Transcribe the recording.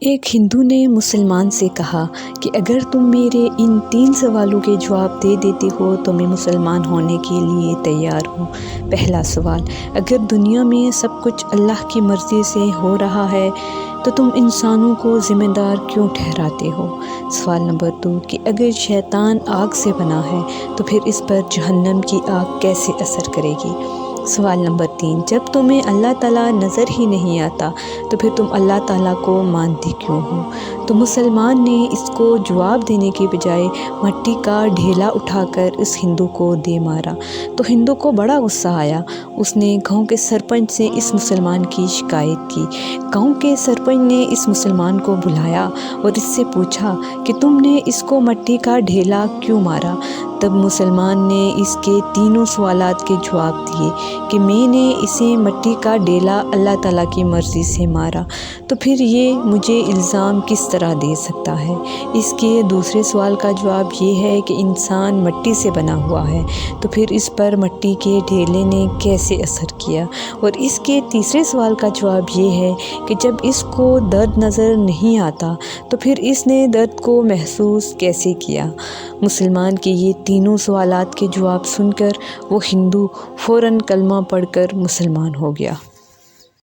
ایک ہندو نے مسلمان سے کہا کہ اگر تم میرے ان 3 سوالوں کے جواب دے دیتے ہو تو میں مسلمان ہونے کے لیے تیار ہوں۔ پہلا سوال، اگر دنیا میں سب کچھ اللہ کی مرضی سے ہو رہا ہے تو تم انسانوں کو ذمہ دار کیوں ٹھہراتے ہو؟ سوال نمبر 2 کہ اگر شیطان آگ سے بنا ہے تو پھر اس پر جہنم کی آگ کیسے اثر کرے گی؟ سوال نمبر 3 جب تمہیں اللہ تعالیٰ نظر ہی نہیں آتا تو پھر تم اللہ تعالیٰ کو مانتے کیوں ہو؟ تو مسلمان نے اس کو جواب دینے کے بجائے مٹی کا ڈھیلا اٹھا کر اس ہندو کو دے مارا۔ تو ہندو کو بڑا غصہ آیا۔ اس نے گاؤں کے سرپنچ سے اس مسلمان کی شکایت کی۔ گاؤں کے سرپنچ نے اس مسلمان کو بلایا اور اس سے پوچھا کہ تم نے اس کو مٹی کا ڈھیلا کیوں مارا؟ تب مسلمان نے اس کے تینوں سوالات کے جواب دیے کہ میں نے اسے مٹی کا ڈھیلا اللہ تعالیٰ کی مرضی سے مارا، تو پھر یہ مجھے الزام کس طرح دے سکتا ہے؟ اس کے دوسرے سوال کا جواب یہ ہے کہ انسان مٹی سے بنا ہوا ہے، تو پھر اس پر مٹی کے ڈھیلے نے کیسے اثر کیا؟ اور اس کے تیسرے سوال کا جواب یہ ہے کہ جب اس کو درد نظر نہیں آتا تو پھر اس نے درد کو محسوس کیسے کیا؟ مسلمان کے یہ تینوں سوالات کے جواب سن کر وہ ہندو فوراً کلمہ پڑھ کر مسلمان ہو گیا۔